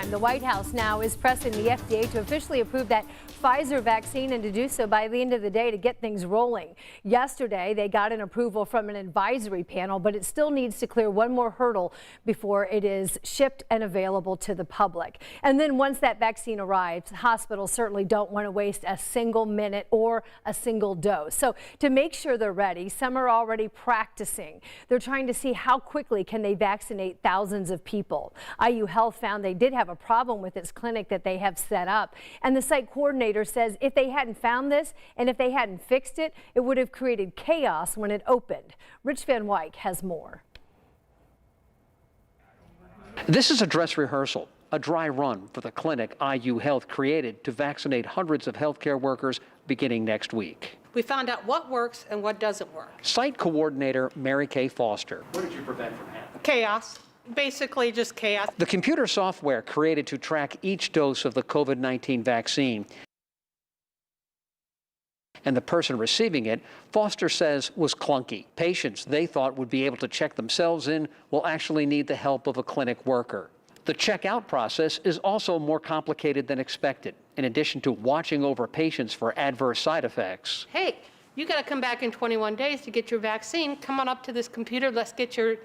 The White House now is pressing the FDA to officially approve that Pfizer vaccine and to do so by the end of the day to get things rolling. Yesterday, they got an approval from an advisory panel, but it still needs to clear one more hurdle before it is shipped and available to the public. And then once that vaccine arrives, hospitals certainly don't want to waste a single minute or a single dose. So to make sure they're ready, some are already practicing. They're trying to see how quickly can they vaccinate thousands of people. IU Health found they did have a problem with its clinic that they have set up, and the site coordinator says if they hadn't found this and if they hadn't fixed it, it would have created chaos when it opened. Rich Van Wyk has more. This is a dress rehearsal, a dry run for the clinic IU Health created to vaccinate hundreds of healthcare workers beginning next week. We found out what works and what doesn't work. Site coordinator Mary Kay Foster. What did you prevent from happening? Chaos. Basically just chaos. The computer software created to track each dose of the COVID-19 vaccine and the person receiving it, Foster says, was clunky. Patients they thought would be able to check themselves in will actually need the help of a clinic worker. The checkout process is also more complicated than expected. In addition to watching over patients for adverse side effects. Hey, you got to come back in 21 days to get your vaccine. Come on up to this computer. Let's get you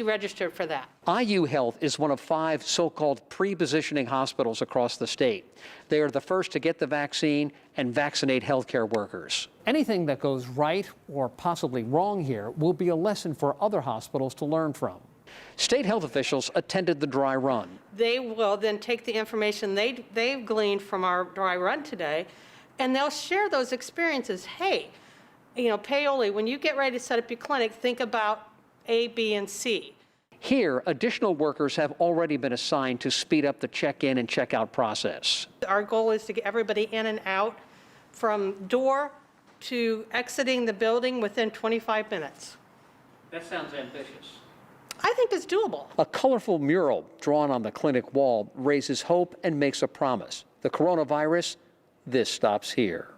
registered for that. IU Health is one of 5 so-called pre-positioning hospitals across the state. They are the first to get the vaccine and vaccinate healthcare workers. Anything that goes right or possibly wrong here will be a lesson for other hospitals to learn from. State health officials attended the dry run. They will then take the information they've gleaned from our dry run today, and they'll share those experiences. Hey, Paoli, when you get ready to set up your clinic, think about A, B, and C. Here, additional workers have already been assigned to speed up the check-in and check-out process. Our goal is to get everybody in and out from door to exiting the building within 25 minutes. That sounds ambitious. I think it's doable. A colorful mural drawn on the clinic wall raises hope and makes a promise. The coronavirus, this stops here.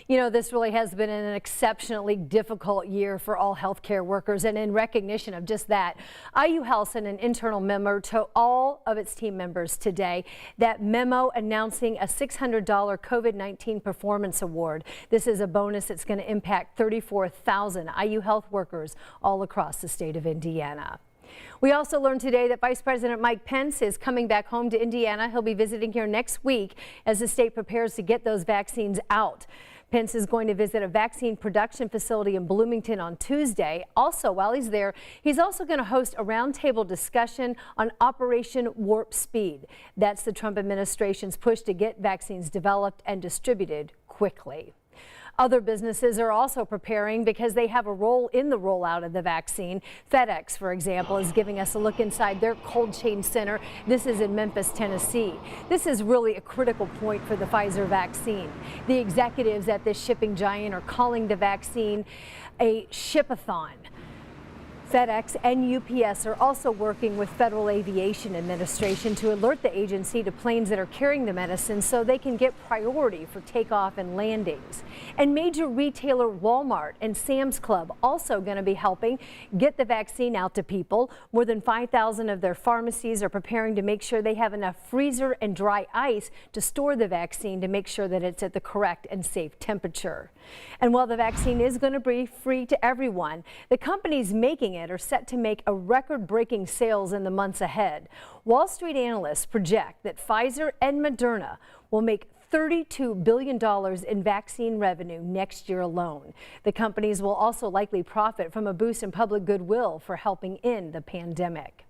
You know, this really has been an exceptionally difficult year for all healthcare workers, and in recognition of just that, IU Health sent an internal memo to all of its team members today. That memo announcing a $600 COVID-19 Performance Award. This is a bonus that's going to impact 34,000 IU Health workers all across the state of Indiana. We also learned today that Vice President Mike Pence is coming back home to Indiana. He'll be visiting here next week as the state prepares to get those vaccines out. Pence is going to visit a vaccine production facility in Bloomington on Tuesday. Also, while he's there, he's also going to host a roundtable discussion on Operation Warp Speed. That's the Trump administration's push to get vaccines developed and distributed quickly. Other businesses are also preparing because they have a role in the rollout of the vaccine. FedEx, for example, is giving us a look inside their cold chain center. This is in Memphis, Tennessee. This is really a critical point for the Pfizer vaccine. The executives at this shipping giant are calling the vaccine a shipathon. FedEx and UPS are also working with Federal Aviation Administration to alert the agency to planes that are carrying the medicine so they can get priority for takeoff and landings. And major retailer Walmart and Sam's Club also going to be helping get the vaccine out to people. More than 5,000 of their pharmacies are preparing to make sure they have enough freezer and dry ice to store the vaccine to make sure that it's at the correct and safe temperature. And while the vaccine is going to be free to everyone, the companies making it are set to make a record-breaking sales in the months ahead. Wall Street analysts project that Pfizer and Moderna will make $32 billion in vaccine revenue next year alone. The companies will also likely profit from a boost in public goodwill for helping end the pandemic.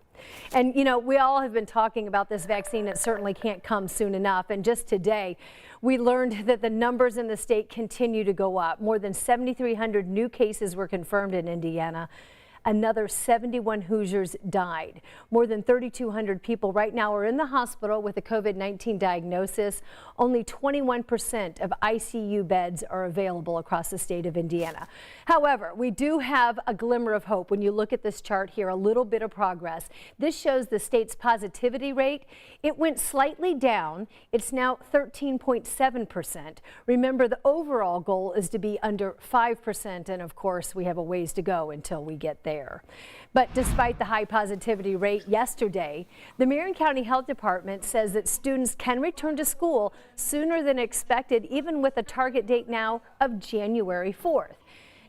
And, we all have been talking about this vaccine. It certainly can't come soon enough. And just today, we learned that the numbers in the state continue to go up. More than 7,300 new cases were confirmed in Indiana. Another 71 Hoosiers died. More than 3,200 people right now are in the hospital with a COVID-19 diagnosis. Only 21% of ICU beds are available across the state of Indiana. However, we do have a glimmer of hope. When you look at this chart here, a little bit of progress. This shows the state's positivity rate. It went slightly down. It's now 13.7%. Remember, the overall goal is to be under 5%. And of course, we have a ways to go until we get there. there. But despite the high positivity rate yesterday, the Marion County Health Department says that students can return to school sooner than expected, even with a target date now of January 4th.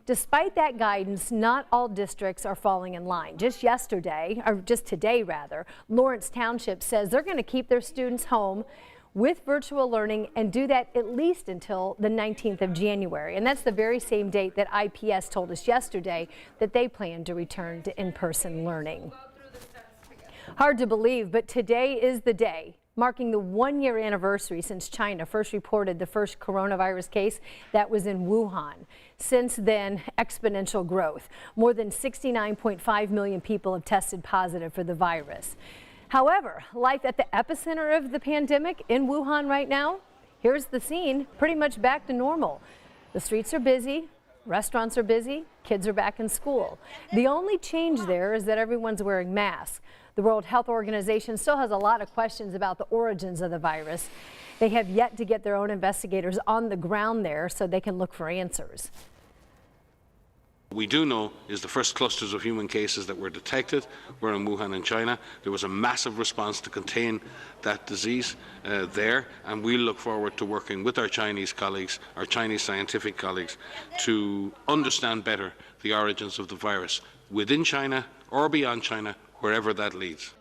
Despite that guidance, not all districts are falling in line. Just today, Lawrence Township says they're going to keep their students home with virtual learning and do that at least until the 19th of January. And that's the very same date that IPS told us yesterday that they plan to return to in-person learning. Hard to believe, but today is the day marking the one-year anniversary since China first reported the first coronavirus case that was in Wuhan. Since then, exponential growth. More than 69.5 million people have tested positive for the virus. However, life at the epicenter of the pandemic in Wuhan right now, here's the scene, pretty much back to normal. The streets are busy, restaurants are busy, kids are back in school. The only change there is that everyone's wearing masks. The World Health Organization still has a lot of questions about the origins of the virus. They have yet to get their own investigators on the ground there so they can look for answers. What we do know is the first clusters of human cases that were detected were in Wuhan in China. There was a massive response to contain that disease there, and we look forward to working with our Chinese colleagues, our Chinese scientific colleagues, to understand better the origins of the virus within China or beyond China, wherever that leads.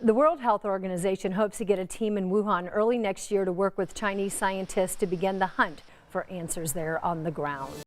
The World Health Organization hopes to get a team in Wuhan early next year to work with Chinese scientists to begin the hunt for answers there on the ground.